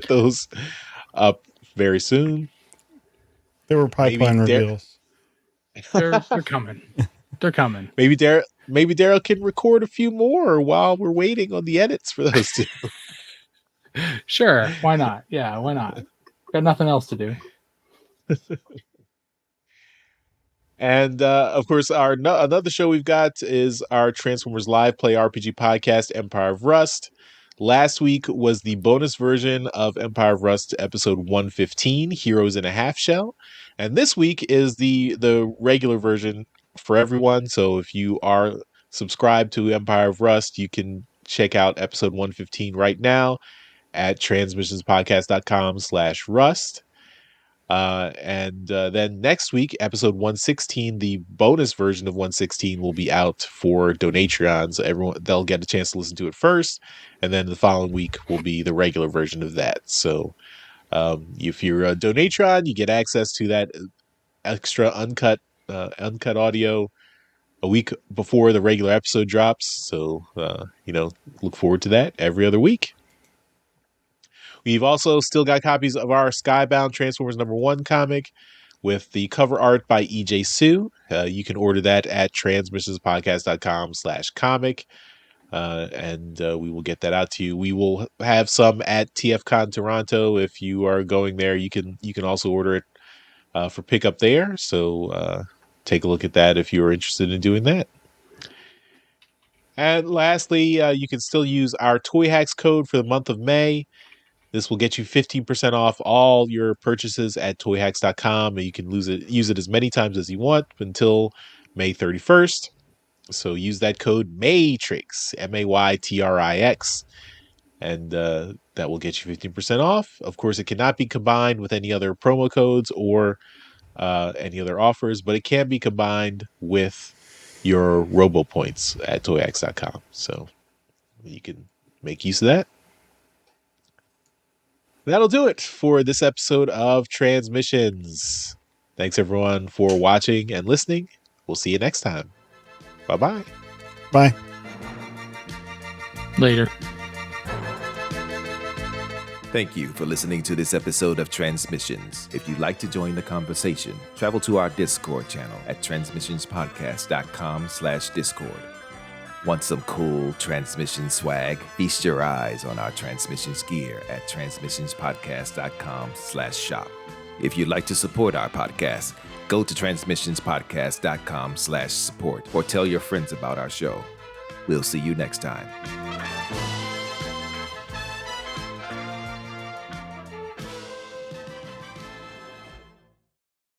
[SPEAKER 2] those up very soon.
[SPEAKER 1] There were pipeline reveals.
[SPEAKER 3] They're coming. They're coming.
[SPEAKER 2] Maybe Daryl can record a few more while we're waiting on the edits for those 2.
[SPEAKER 3] Sure, why not? Yeah, why not? Got nothing else to do.
[SPEAKER 2] And of course, another show we've got is our Transformers Live Play RPG podcast, Empire of Rust. Last week was the bonus version of Empire of Rust episode 115, Heroes in a Half Shell. And this week is the regular version for everyone. So if you are subscribed to Empire of Rust, you can check out episode 115 right now at transmissionspodcast.com/rust. And then next week, episode 116, the bonus version of 116 will be out for Donatreon. So they'll get a chance to listen to it first. And then the following week will be the regular version of that. So if you're a Donatreon, you get access to that extra uncut audio a week before the regular episode drops. So, look forward to that every other week. We've also still got copies of our Skybound Transformers #1 comic with the cover art by EJ Sue. You can order that at transmissionspodcast.com/comic. And we will get that out to you. We will have some at TFCon Toronto. If you are going there, you can also order it for pickup there. So take a look at that if you are interested in doing that. And lastly, you can still use our Toy Hacks code for the month of May. This will get you 15% off all your purchases at toyhacks.com. And you can use it as many times as you want until May 31st. So use that code MAYTRIX, MAYTRIX, and that will get you 15% off. Of course, it cannot be combined with any other promo codes or any other offers, but it can be combined with your Robo Points at toyhacks.com. So you can make use of that. That'll do it for this episode of Transmissions. Thanks everyone for watching and listening. We'll see you next time. Bye-bye.
[SPEAKER 1] Bye.
[SPEAKER 3] Later.
[SPEAKER 4] Thank you for listening to this episode of Transmissions. If you'd like to join the conversation, travel to our Discord channel at transmissionspodcast.com/Discord. Want some cool transmission swag? Feast your eyes on our transmissions gear at transmissionspodcast.com/shop. If you'd like to support our podcast, go to transmissionspodcast.com/support or tell your friends about our show. We'll see you next time.